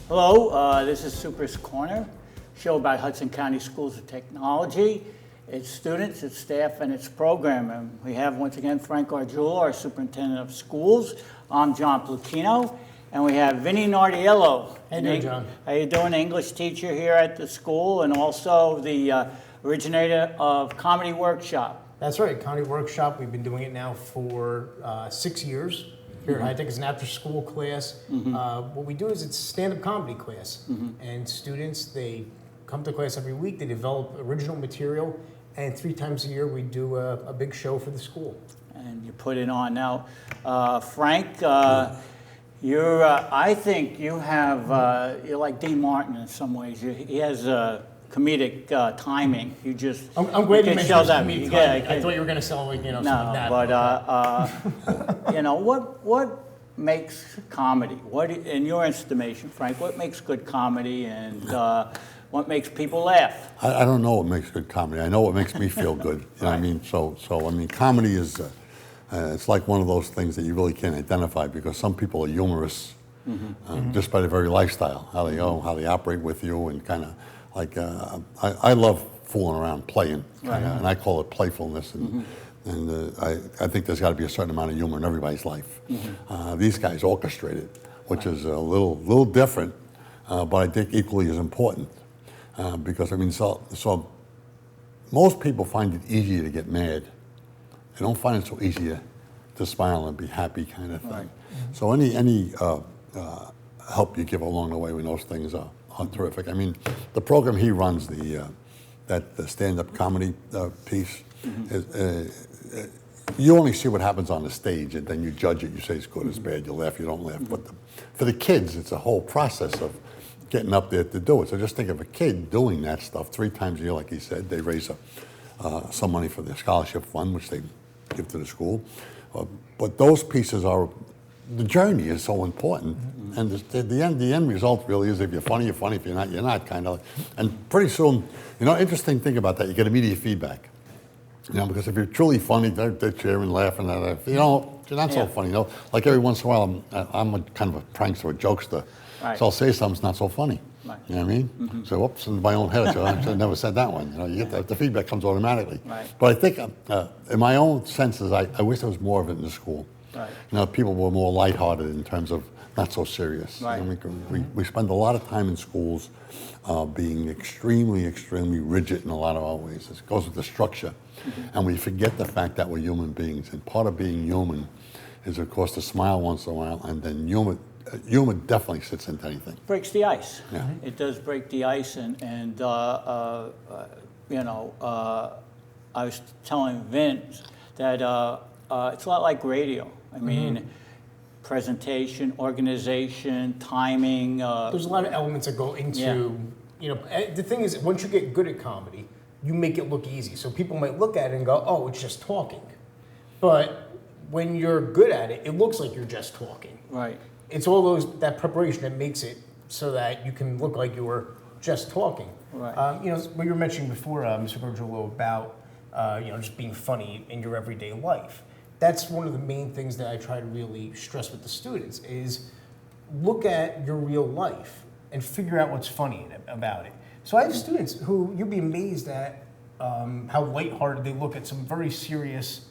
Hello, this is Super's Corner, show about Hudson County Schools of Technology, its students, its staff, and its programming. We have once again Frank Gargiulo, our Superintendent of Schools. I'm John Pluchino, and we have Vinny Nardiello. How you doing, John? How you doing? English teacher here at the school, and also the originator of Comedy Workshop. That's right, Comedy Workshop. We've been doing it now for 6 years. Here at High Tech. It's an after-school class. What we do is it's a stand-up comedy class, and students, they come to class every week. They develop original material, and 3 times a year we do a big show for the school. And you put it on. Now, Frank, you're, I think you have, you're like Dean Martin in some ways. He has comedic timing. You just I'm glad you mentioned that. comedic Yeah, timing. I thought you were going to sound like, something like that. But you know, what makes comedy? What, in your estimation, Frank, what makes good comedy, and what makes people laugh? I don't know what makes good comedy. I know what makes me feel good. You know what I mean? So I mean, comedy is it's like one of those things that you really can't identify, because some people are humorous just by their very lifestyle, how they go, how they operate with you, and kind of like I love fooling around, playing, and I call it playfulness. And I think there's got to be a certain amount of humor in everybody's life. These guys orchestrate it, which is a little different, but I think equally as important. Because I mean, so most people find it easier to get mad. They don't find it so easy to smile and be happy, kind of thing. Right. So any help you give along the way when those things are terrific. I mean, the program he runs, the stand-up comedy piece, you only see what happens on the stage, and then you judge it. You say it's good, it's bad, you laugh, you don't laugh. But for the kids, it's a whole process of getting up there to do it. So just think of a kid doing that stuff 3 times a year, like he said. They raise some money for their scholarship fund, which they give to the school. But those pieces are, the journey is so important. And the end result really is, if you're funny, you're funny. If you're not, you're not, kind of. And pretty soon, interesting thing about that, you get immediate feedback. Because if you're truly funny, they're cheering, laughing at it. You're not so funny. Like every once in a while, I'm a kind of a prankster, a jokester. Right. So I'll say something's not so funny. Right. You know what I mean? So, whoops, in my own head, I should have never said that one. You get the feedback comes automatically. Right. But I think, in my own senses, I wish there was more of it in the school. Right. People were more lighthearted in terms of not so serious. Right. We spend a lot of time in schools being extremely, extremely rigid in a lot of our ways. It goes with the structure. And we forget the fact that we're human beings. And part of being human is, of course, to smile once in a while, and then humor definitely sits into anything. Breaks the ice. Yeah. It does break the ice, and I was telling Vince that it's a lot like radio. I mean, presentation, organization, timing. There's a lot of elements that go into, the thing is, once you get good at comedy, you make it look easy. So people might look at it and go, oh, it's just talking. But when you're good at it, it looks like you're just talking. Right. It's all that preparation that makes it so that you can look like you were just talking. Right. What you were mentioning before, Mr. Gargiulo, about just being funny in your everyday life. That's one of the main things that I try to really stress with the students is look at your real life and figure out what's funny about it. So I have students who you'd be amazed at how lighthearted they look at some very serious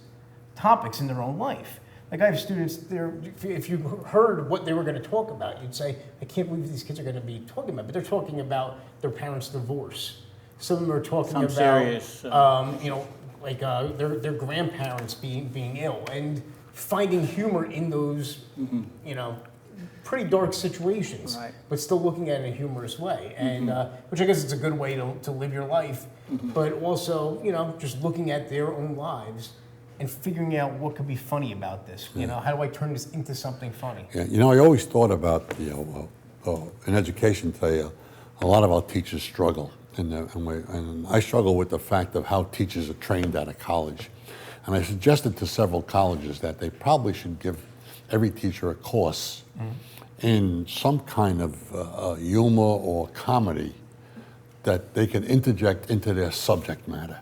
topics in their own life. Like I have students there, if you heard what they were going to talk about, you'd say, I can't believe these kids are going to be talking about, but they're talking about their parents' divorce. Some of them are talking about, serious, their grandparents being ill, and finding humor in those, pretty dark situations, right. but still looking at it in a humorous way. And which I guess is a good way to live your life, but also, just looking at their own lives and figuring out what could be funny about this. How do I turn this into something funny? Yeah, I always thought about, in education today, a lot of our teachers struggle. And I struggle with the fact of how teachers are trained out of college. And I suggested to several colleges that they probably should give every teacher a course in some kind of humor or comedy that they can interject into their subject matter.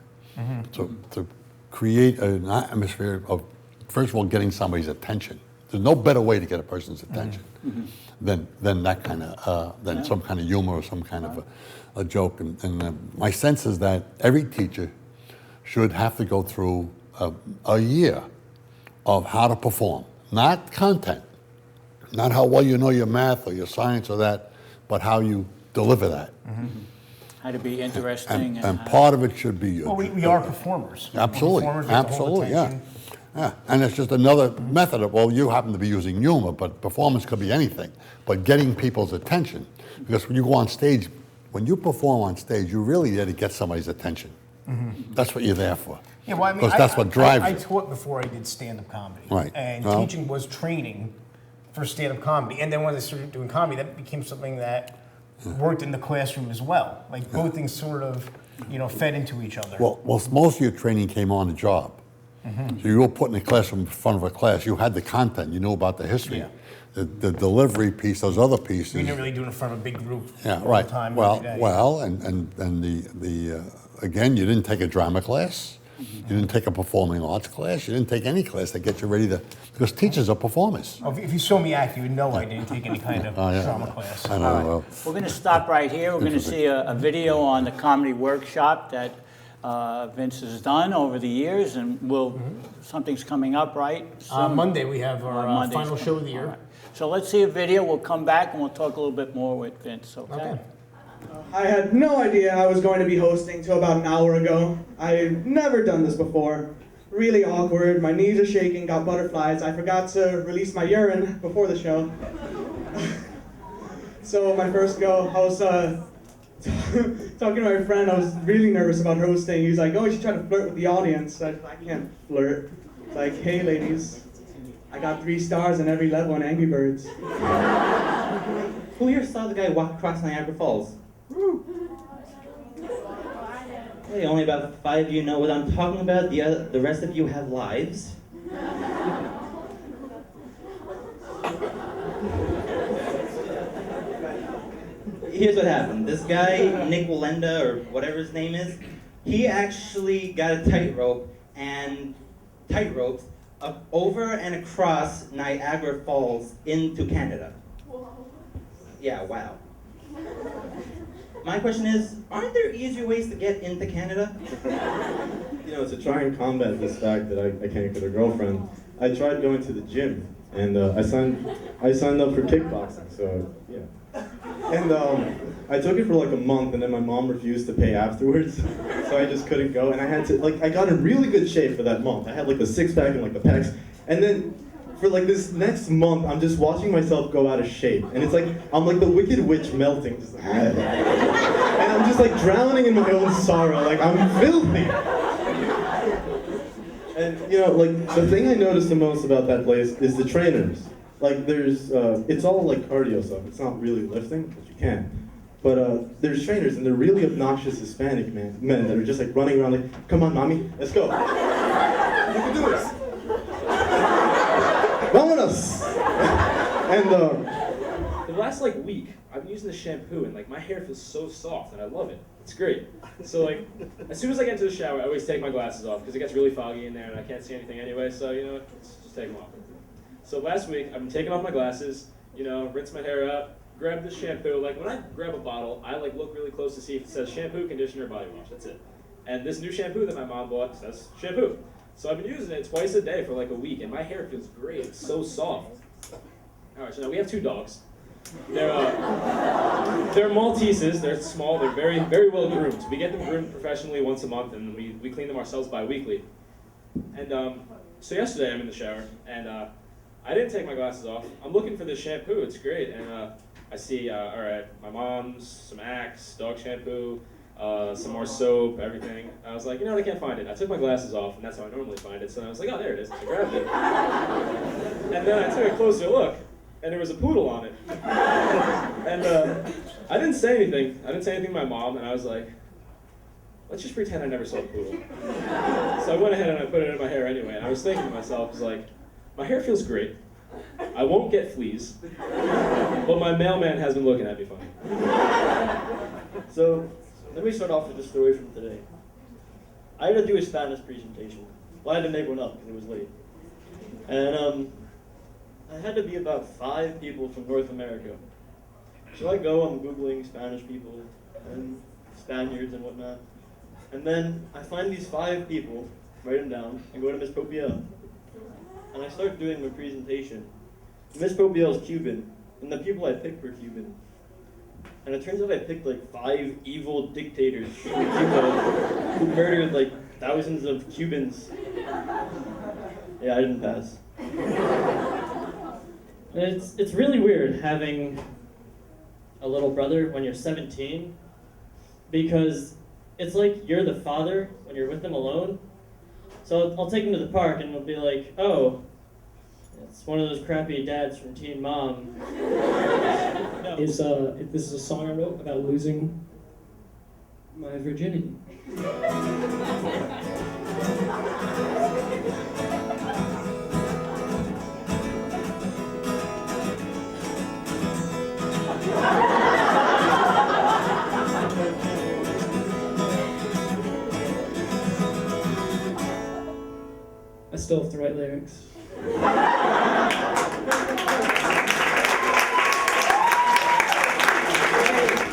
To create an atmosphere of, first of all, getting somebody's attention. There's no better way to get a person's attention than that kind of, than some kind of humor or some kind of a joke. And my sense is that every teacher should have to go through a year of how to perform, not content, not how well you know your math or your science or that, but how you deliver that. How to be interesting. And part of it should be. Well, we are performers. Absolutely, Performers, we have to hold absolutely, yeah. attention. Yeah, and it's just another method of, well, you happen to be using humor, but performance could be anything. But getting people's attention, because when you go on stage, when you perform on stage, you're really there to get somebody's attention. That's what you're there for. Yeah, well, I mean, Because that's what drives I you. taught before I did stand-up comedy. Right. And Well- teaching was training for stand-up comedy. And then when I started doing comedy, that became something that worked in the classroom as well. Like both things sort of, fed into each other. Well, most of your training came on the job. So you were put in a classroom in front of a class. You had the content. You knew about the history. Yeah. The delivery piece, those other pieces. We didn't really do it in front of a big group Yeah, all right. the time. Well, every day. well, and the again, you didn't take a drama class. You didn't take a performing arts class. You didn't take any class that gets you ready to, because teachers are performers. Oh, if you saw me act, you would know I didn't take any kind of Oh, yeah. drama class. I know. Well, We're going to stop right here. We're going to see a video on the comedy workshop that Vince has done over the years, and something's coming up, right? soon? Monday, we have our Monday's final show of the coming. year. All right. So let's see a video. We'll come back and we'll talk a little bit more with Vince, okay? Okay. I had no idea I was going to be hosting till about an hour ago. I've never done this before. Really awkward, my knees are shaking, got butterflies. I forgot to release my urine before the show. So my first go, I was talking to my friend, I was really nervous about hosting. He was like, oh, you should try to flirt with the audience. I can't flirt. It's like, hey ladies, I got 3 stars on every level on Angry Birds. Who here saw the guy walk across Niagara Falls? Hey, only about 5 of you know what I'm talking about. The rest of you have lives. Here's what happened. This guy, Nick Walenda, or whatever his name is, he actually got a tightrope and tightroped over and across Niagara Falls into Canada. Yeah, wow. My question is, aren't there easier ways to get into Canada? To try and combat this fact that I can't get a girlfriend, I tried going to the gym, and I signed up for kickboxing. So yeah, and I took it for like a month, and then my mom refused to pay afterwards, so I just couldn't go. And I had to I got in really good shape for that month. I had like the 6-pack and like the pecs, and then for like this next month, I'm just watching myself go out of shape, and it's like I'm like the Wicked Witch melting, just and I'm just like drowning in my own sorrow, like I'm filthy. And the thing I noticed the most about that place is the trainers. Like there's, it's all like cardio stuff. It's not really lifting, but you can. But there's trainers, and they're really obnoxious Hispanic men that are just like running around like, come on, mommy, let's go. You can do this. Vámonos! And The last week, I've been using the shampoo and my hair feels so soft and I love it. It's great. So as soon as I get into the shower, I always take my glasses off because it gets really foggy in there and I can't see anything anyway. So let's just take them off. So last week, I've been taking off my glasses, rinse my hair out, grab the shampoo. When I grab a bottle, I look really close to see if it says shampoo, conditioner, body wash. That's it. And this new shampoo that my mom bought says shampoo. So I've been using it twice a day for a week, and my hair feels great. It's so soft. All right, so now we have 2 dogs. They're Malteses. They're small. They're very, very well groomed. We get them groomed professionally once a month, and we clean them ourselves bi-weekly. And so yesterday I'm in the shower, and I didn't take my glasses off. I'm looking for this shampoo. It's great, and I see, all right, my mom's, some Axe, dog shampoo, some more soap, everything. I was like, I can't find it. I took my glasses off, and that's how I normally find it. So I was like, oh, there it is. I grabbed it. And then I took a closer look, and there was a poodle on it. And I didn't say anything. I didn't say anything to my mom, and I was like, let's just pretend I never saw the poodle. So I went ahead and I put it in my hair anyway, and I was thinking to myself, my hair feels great. I won't get fleas, but my mailman has been looking at me funny. So, let me start off with a story from today. I had to do a Spanish presentation. Well, I had to make one up because it was late. And it had to be about 5 people from North America. So I go, I'm Googling Spanish people and Spaniards and whatnot. And then I find these 5 people, write them down, and go to Miss Popiel. And I start doing my presentation. Miss Popiel is Cuban, and the people I picked were Cuban. And it turns out I picked like 5 evil dictators from Cuba who murdered like thousands of Cubans. Yeah, I didn't pass. It's really weird having a little brother when you're 17, because it's like you're the father when you're with them alone. So I'll take him to the park and it'll be like, oh, it's one of those crappy dads from Teen Mom. No. This is a song I wrote about losing my virginity. I still have to write lyrics.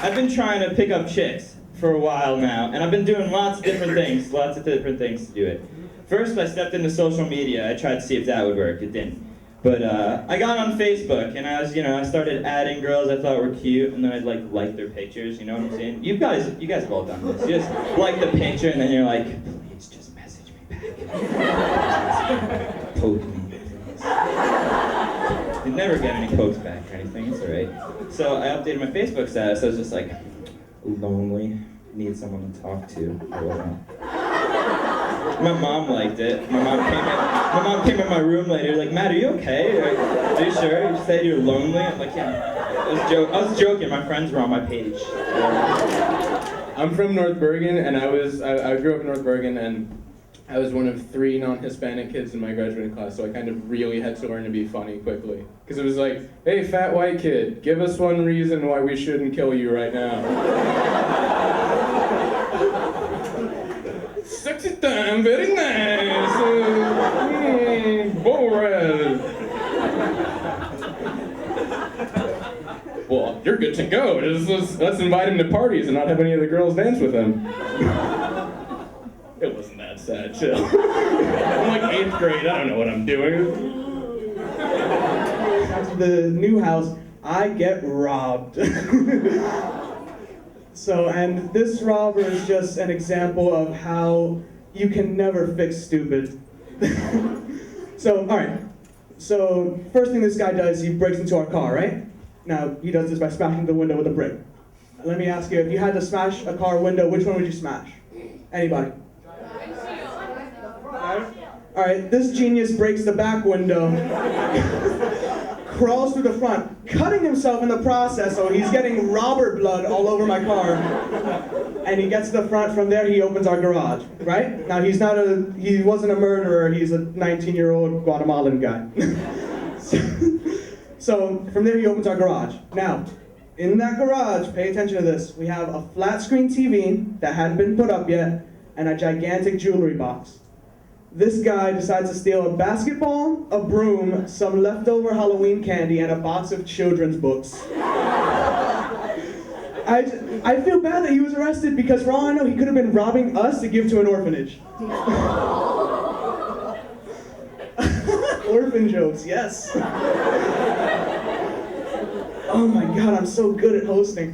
I've been trying to pick up chicks for a while now, and I've been doing lots of different things to do it. First, I stepped into social media. I tried to see if that would work. It didn't. But I got on Facebook, and I started adding girls I thought were cute, and then I'd like their pictures. You know what I'm saying? You guys have all done this. You just like the picture, and then you're like, please just message me back. Poke me. You never get any pokes back or anything. It's alright. So I updated my Facebook status. I was just like, lonely, need someone to talk to. Or whatnot. My mom liked it. My mom came in my room later, like, Matt, are you okay? Are you sure? You said you're lonely? I'm like, yeah. I was joking. My friends were on my page. I'm from North Bergen, and I grew up in North Bergen, and I was one of 3 non-Hispanic kids in my graduating class, so I kind of really had to learn to be funny quickly. Because it was like, hey, fat white kid, give us one reason why we shouldn't kill you right now. Sexy time, very nice. Bored. Well, you're good to go. Let's invite him to parties and not have any of the girls dance with him. It wasn't that sad, chill. I'm like 8th grade, I don't know what I'm doing. After the new house, I get robbed. So, and this robber is just an example of how you can never fix stupid. So, alright. So, first thing this guy does, he breaks into our car, right? Now, he does this by smashing the window with a brick. Let me ask you, if you had to smash a car window, which one would you smash? Anybody? Alright, this genius breaks the back window, crawls through the front, cutting himself in the process, so he's getting robber blood all over my car. And he gets to the front. From there, he opens our garage, right? Now, he wasn't a murderer, he's a 19-year-old Guatemalan guy. So, from there, he opens our garage. Now, in that garage, pay attention to this, we have a flat screen TV that hadn't been put up yet, and a gigantic jewelry box. This guy decides to steal a basketball, a broom, some leftover Halloween candy, and a box of children's books. I feel bad that he was arrested because for all I know, he could have been robbing us to give to an orphanage. Orphan jokes, yes. Oh my god, I'm so good at hosting.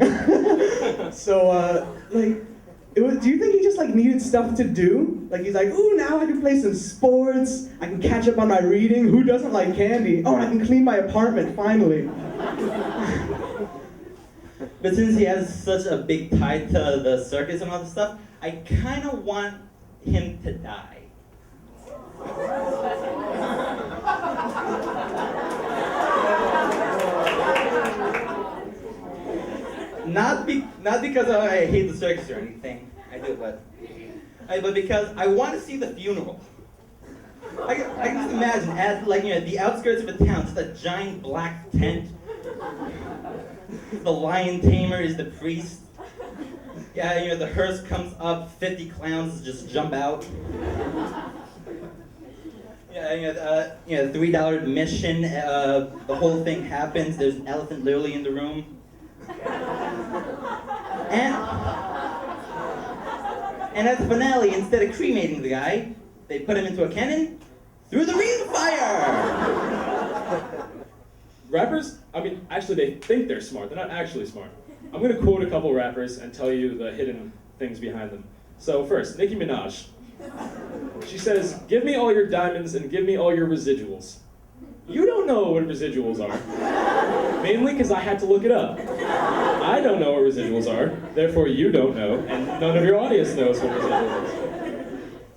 So, do you think he just needed stuff to do? Like he's like, ooh, now I can play some sports, I can catch up on my reading, who doesn't like candy? Oh, I can clean my apartment, finally. But since he has such a big tie to the circus and all this stuff, I kind of want him to die. Not because I hate the circus or anything. I do, but because I want to see the funeral. I can just imagine at the outskirts of a town, just a giant black tent. The lion tamer is the priest. Yeah, the hearse comes up, 50 clowns just jump out. Yeah, $3 admission. The whole thing happens. There's an elephant literally in the room. And at the finale, instead of cremating the guy, they put him into a cannon, threw the ring of fire. Rappers, I mean, actually they think they're smart. They're not actually smart. I'm gonna quote a couple rappers and tell you the hidden things behind them. So first, Nicki Minaj. She says, "Give me all your diamonds and give me all your residuals." You don't know what residuals are. Mainly because I had to look it up. I don't know what residuals are, therefore you don't know, and none of your audience knows what residuals is.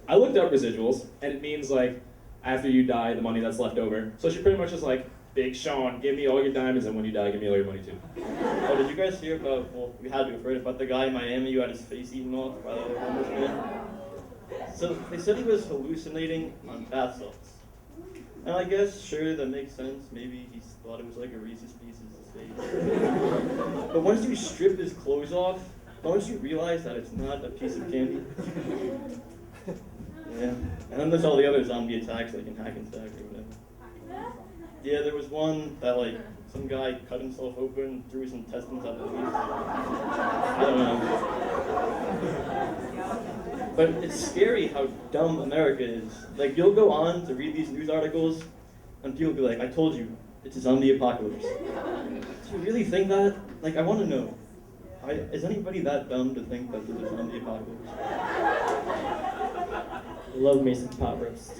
I looked up residuals, and it means like, after you die, the money that's left over. So she pretty much is like, Big Sean, give me all your diamonds, and when you die, give me all your money too. Oh, did you guys hear about, well, we had to have heard about the guy in Miami who had his face eaten off by the homeless man? So they said he was hallucinating on bath salts. And I guess, sure, that makes sense. Maybe he thought it was like a Reese's Pieces of face. But once you strip his clothes off, don't you realize that it's not a piece of candy? Yeah. And then there's all the other zombie attacks like in Hackensack or whatever. Yeah, there was one that like some guy cut himself open and threw his intestines at the police. I don't know. But it's scary how dumb America is. Like, you'll go on to read these news articles, and people will be like, "I told you, it's a zombie apocalypse." Do you really think that? Like, I want to know. Is anybody that dumb to think that there's a zombie apocalypse? Love me some pot roast.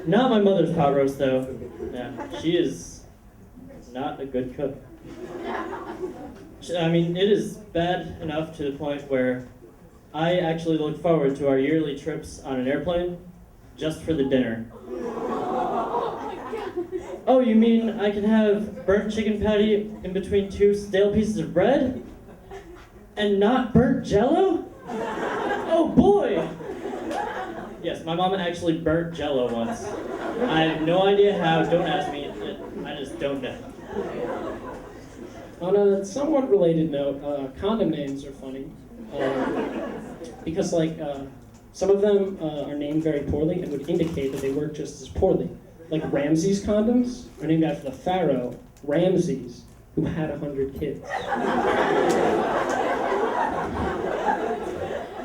Not my mother's pot roast, though. Yeah, she is not a good cook. I mean, it is bad enough to the point where I actually look forward to our yearly trips on an airplane just for the dinner. Oh, you mean I can have burnt chicken patty in between 2 stale pieces of bread? And not burnt Jell-O? Oh boy! Yes, my mom actually burnt Jell-O once. I have no idea how, don't ask me, I just don't know. On a somewhat related note, condom names are funny. Because some of them are named very poorly and would indicate that they work just as poorly. Like Ramses condoms are named after the pharaoh, Ramses, who had 100 kids.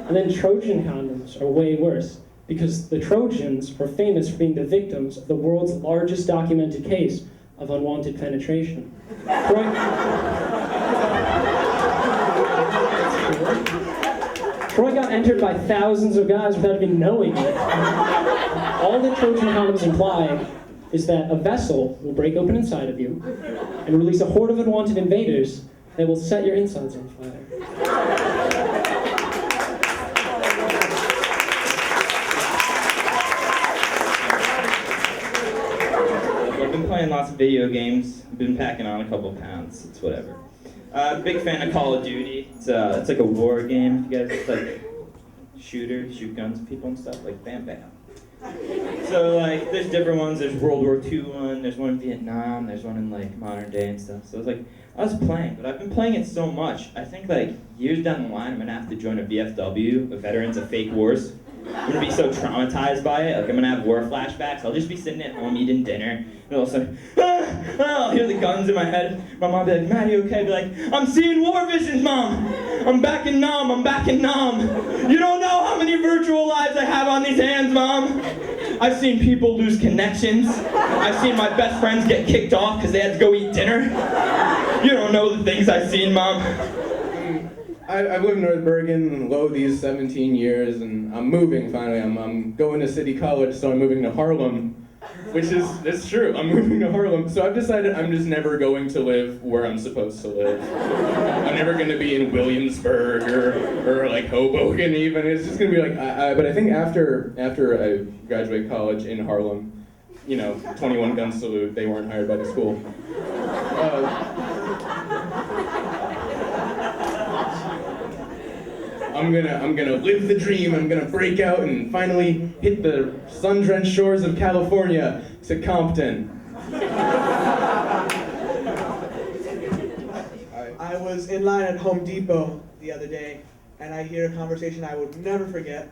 And then Trojan condoms are way worse, because the Trojans are famous for being the victims of the world's largest documented case of unwanted penetration. Troy got entered by thousands of guys without even knowing it. All the Trojan condoms imply is that a vessel will break open inside of you and release a horde of unwanted invaders that will set your insides on fire. I've been playing lots of video games. I've been packing on a couple pounds. It's whatever. Big fan of Call of Duty. It's like a war game. You guys, it's like shoot guns at people and stuff. Like bam bam. So like, there's different ones. There's World War II one. There's one in Vietnam. There's one in like modern day and stuff. So it's like I was playing, but I've been playing it so much. I think like years down the line, I'm gonna have to join a VFW, the Veterans of Fake Wars. I'm gonna be so traumatized by it. Like I'm gonna have war flashbacks. I'll just be sitting at home eating dinner, and all of a sudden, I'll hear the guns in my head. My mom will be like, "Matt, you okay?" I'll be like, "I'm seeing war visions, Mom. I'm back in Nam. I'm back in Nam. You don't know how many virtual lives I have on these hands, Mom. I've seen people lose connections. I've seen my best friends get kicked off because they had to go eat dinner. You don't know the things I've seen, Mom." I've lived in North Bergen low these 17 years, and I'm moving finally. I'm going to City College, so I'm moving to Harlem, which is, it's true, I'm moving to Harlem. So I've decided I'm just never going to live where I'm supposed to live. I'm never going to be in Williamsburg or like Hoboken even. It's just going to be like, but I think after I graduate college in Harlem, 21 gun salute, they weren't hired by the school. I'm gonna live the dream. I'm gonna break out and finally hit the sun-drenched shores of California to Compton. I was in line at Home Depot the other day, and I hear a conversation I would never forget.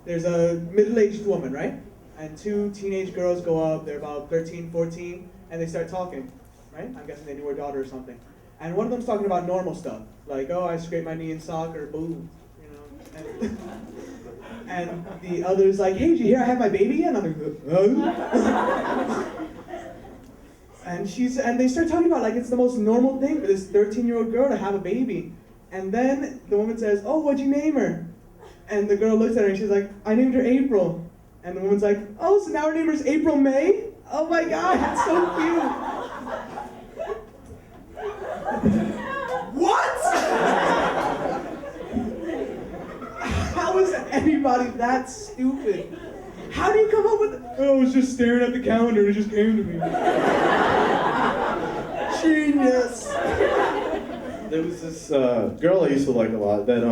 There's a middle-aged woman, right? and two teenage girls go up, they're about 13, 14, and they start talking, right? I'm guessing they knew her daughter or something. And one of them's talking about normal stuff, like, oh, I scraped my knee in soccer, boo, you know. And the other's like, hey, did you hear I had my baby yet? And I'm like, huh? And they start talking about like it's the most normal thing for this 13-year-old girl to have a baby. And then the woman says, oh, what'd you name her? And the girl looks at her and she's like, I named her April. And the woman's like, oh, so now her name is April May? Oh my God, that's so cute. What? How is anybody that stupid? How do you come up with it? Oh, I was just staring at the calendar and it just came to me. Genius. There was this girl I used to like a lot that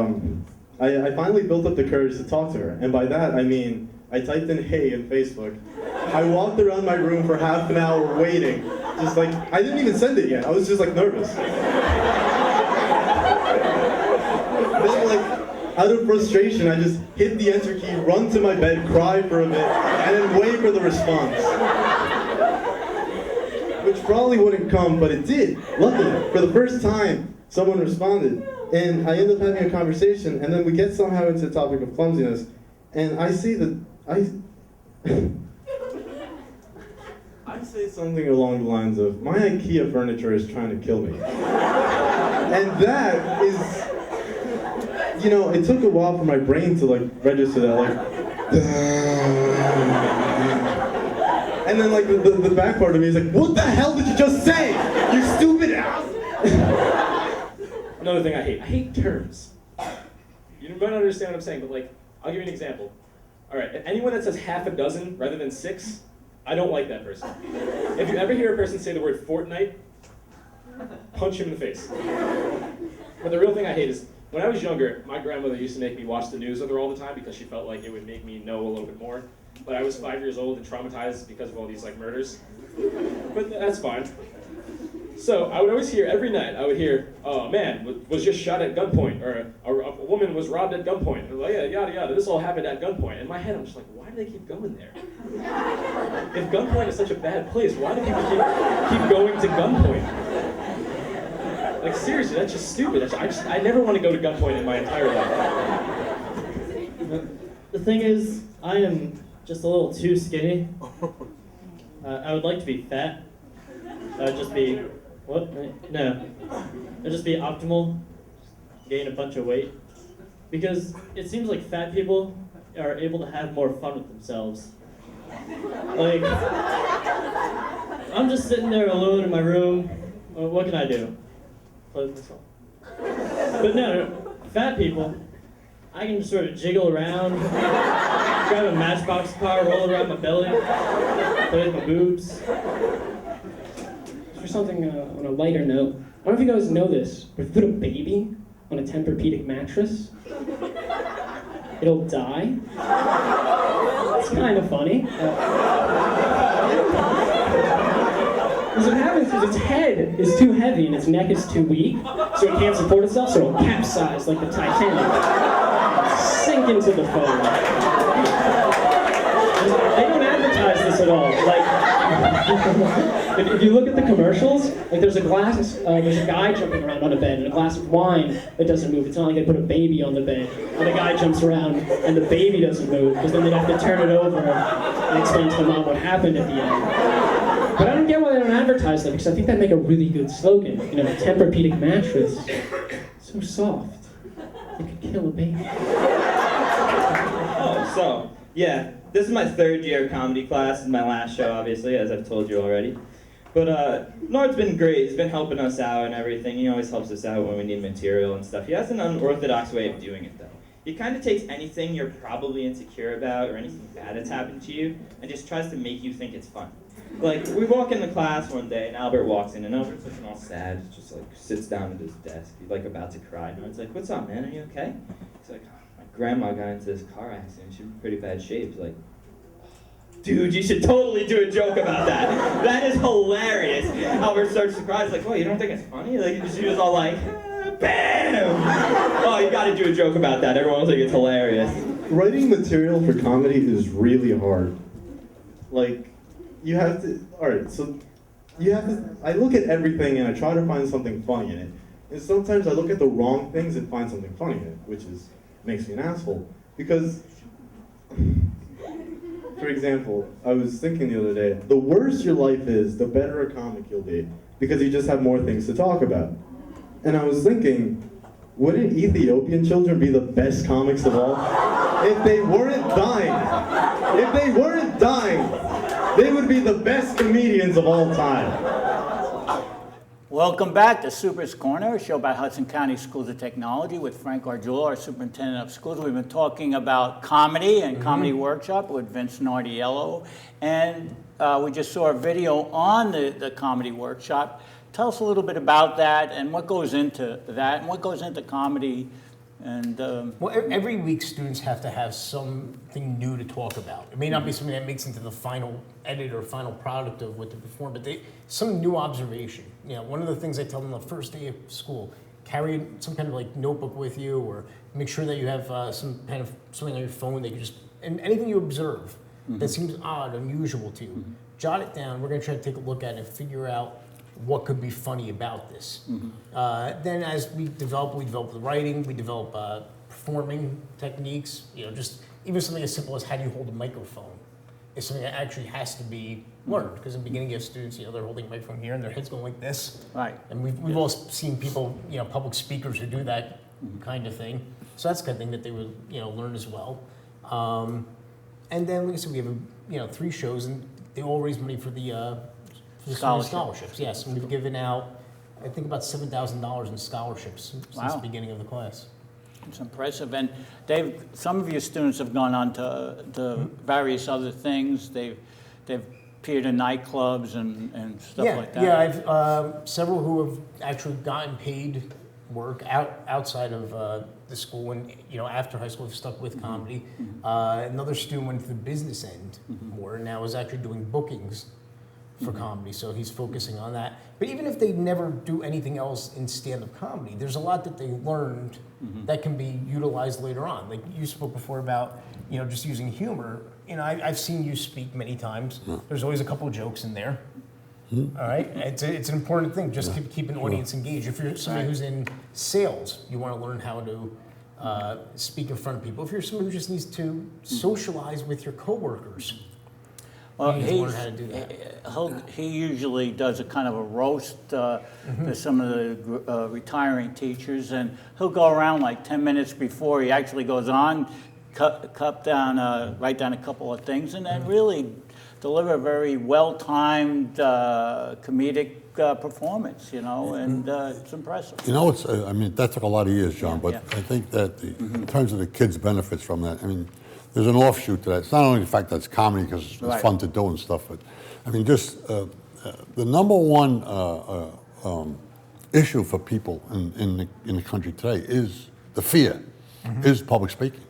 I finally built up the courage to talk to her. And by that, I mean, I typed in hey in Facebook. I walked around my room for half an hour waiting. Just like, I didn't even send it yet. I was just like nervous. Then like, out of frustration, I just hit the enter key, run to my bed, cry for a bit, and then wait for the response. Which probably wouldn't come, but it did. Luckily, for the first time, someone responded. And I ended up having a conversation, and then we get somehow into the topic of clumsiness, and I see that I say something along the lines of, my IKEA furniture is trying to kill me. And that is, you know, it took a while for my brain to like register that, like, and then like the back part of me is like, what the hell did you just say? You stupid ass! Another thing I hate terms. You might not understand what I'm saying, but like, I'll give you an example. All right, anyone that says half a dozen rather than 6, I don't like that person. If you ever hear a person say the word fortnight, punch him in the face. But the real thing I hate is, when I was younger, my grandmother used to make me watch the news with her all the time because she felt like it would make me know a little bit more. But I was 5 years old and traumatized because of all these like murders. But that's fine. So I would always hear, every night, I would hear, oh, a man was just shot at gunpoint, or a woman was robbed at gunpoint. And like, yeah, yada, yada, this all happened at gunpoint. In my head, I'm just like, why do they keep going there? If gunpoint is such a bad place, why do people keep going to gunpoint? Like, seriously, that's just stupid. I never want to go to gunpoint in my entire life. The thing is, I am just a little too skinny. I would like to be fat. That would just be, what? No. It would just be optimal, gain a bunch of weight. Because it seems like fat people are able to have more fun with themselves. Like, I'm just sitting there alone in my room. What can I do? Play with myself. But no, fat people, I can just sort of jiggle around, grab a Matchbox car, roll around my belly, play with my boobs. For something on a lighter note, I don't know if you guys know this, but if you put a baby on a Tempur-Pedic mattress, it'll die. It's kind of funny. Because what happens is its head is too heavy and its neck is too weak, so it can't support itself, so it'll capsize like the Titanic, sink into the foam. They don't advertise this at all. Like, if you look at the commercials, like there's a guy jumping around on a bed and a glass of wine that doesn't move. It's not like they put a baby on the bed and the guy jumps around and the baby doesn't move, because then they'd have to turn it over and explain to the mom what happened at the end. But I don't get why they don't advertise that, because I think that'd make a really good slogan. You know, Tempur-Pedic mattress, so soft, it could kill a baby. Oh, so, yeah, this is my 3rd year comedy class. This is my last show, obviously, as I've told you already. But Nord's been great. He's been helping us out and everything. He always helps us out when we need material and stuff. He has an unorthodox way of doing it, though. He kind of takes anything you're probably insecure about or anything bad that's happened to you and just tries to make you think it's fun. Like, we walk into class one day, and Albert walks in, and Albert's looking all sad, just like sits down at his desk, he's like about to cry. And Nord's like, what's up, man, are you okay? He's like, oh, my grandma got into this car accident, she's in pretty bad shape. He's like, dude, you should totally do a joke about that. That is hilarious. Albert starts to cry, he's like, well, you don't think it's funny? Like, she was all like, bam! Oh, you gotta do a joke about that, everyone will think it's hilarious. Writing material for comedy is really hard. like, you have to, alright, so you have to, I look at everything and I try to find something funny in it. And sometimes I look at the wrong things and find something funny in it, which makes me an asshole. Because, for example, I was thinking the other day, the worse your life is, the better a comic you'll be, because you just have more things to talk about. And I was thinking, wouldn't Ethiopian children be the best comics of all? If they weren't dying, they would be the best comedians of all time. Welcome back to Super's Corner, a show about Hudson County Schools of Technology with Frank Gargiulo, our superintendent of schools. We've been talking about comedy and comedy workshop with Vince Nardiello. And we just saw a video on the comedy workshop. Tell us a little bit about that and what goes into that and what goes into comedy. And well, every week students have to have something new to talk about. It may not be something that makes into the final edit or final product of what they perform, but some new observation. You know, one of the things I tell them the first day of school, carry some kind of like notebook with you, or make sure that you have some kind of something on your phone that you just, and anything you observe that seems odd, unusual to you, jot it down. We're going to try to take a look at it and figure out what could be funny about this. Then as we develop the writing, we develop performing techniques, you know, just even something as simple as how do you hold a microphone is something that actually has to be learned, because in the beginning you have students, you know, they're holding a microphone here and their head's going like this. Right. And we've all seen people, you know, public speakers who do that kind of thing. So that's the kind of thing that they would, you know, learn as well. And then, like I said, we have, 3 shows, and they all raise money for the scholarships. Yes, and we've given out, I think, about $7,000 in scholarships since the beginning of the class. It's impressive. And Dave, some of your students have gone on to various other things. They've appeared in nightclubs and stuff like that. Yeah, I've several who have actually gotten paid work outside of the school, and after high school, have stuck with comedy. Another student went to the business end more, and now is actually doing bookings for comedy, so he's focusing on that. But even if they never do anything else in stand-up comedy, there's a lot that they learned that can be utilized later on. Like you spoke before about, just using humor. I've seen you speak many times. There's always a couple of jokes in there. All right, it's an important thing. Just keep an audience engaged. If you're somebody who's in sales, you want to learn how to speak in front of people. If you're somebody who just needs to socialize with your coworkers, well, you need to learn how to do that. He usually does a kind of a roast to some of the retiring teachers, and he'll go around like 10 minutes before he actually goes on, write down a couple of things, and then really deliver a very well-timed comedic performance, and it's impressive. That took a lot of years, John, but I think that in terms of the kids' benefits from that, there's an offshoot to that. It's not only the fact that it's comedy because it's fun to do and stuff, but the number one issue for people in the country today is the fear, is public speaking.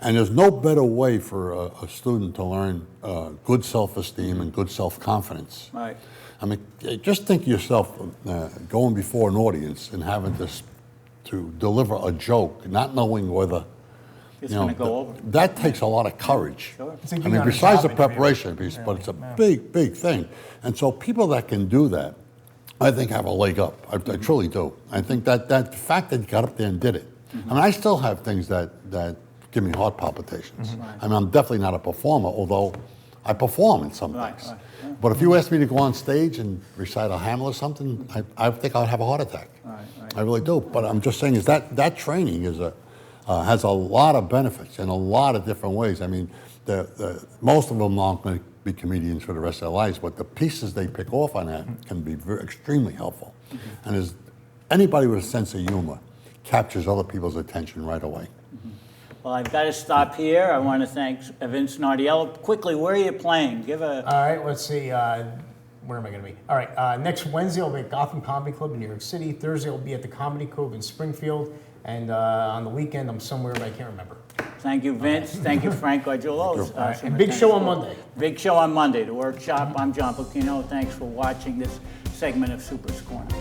And there's no better way for a student to learn good self-esteem and good self-confidence. Right. Just think of yourself going before an audience and having to deliver a joke, not knowing whether it's going to go over. That takes a lot of courage. Sure. Besides the preparation piece, but it's a big, big thing. And so people that can do that, I think, have a leg up. I truly do. I think that the fact that you got up there and did it. I still have things that give me heart palpitations. I'm definitely not a performer, although I perform in some things. Right. Yeah. But if you asked me to go on stage and recite a Hamlet or something, I think I'd have a heart attack. Right. I really do. But I'm just saying is that training has a lot of benefits in a lot of different ways. Most of them aren't going to be comedians for the rest of their lives, but the pieces they pick off on that can be extremely helpful. And as anybody with a sense of humor captures other people's attention right away. Well, I've got to stop here. I want to thank Vince Nardiello. Quickly, where are you playing? All right, let's see. Where am I going to be? All right, next Wednesday I'll be at Gotham Comedy Club in New York City. Thursday I'll be at the Comedy Cove in Springfield. And on the weekend I'm somewhere, but I can't remember. Thank you, Vince. Thank you, Frank Gargiulo. And big show on Monday. Big show on Monday, the workshop. I'm John Pacino. Thanks for watching this segment of Super's Corner.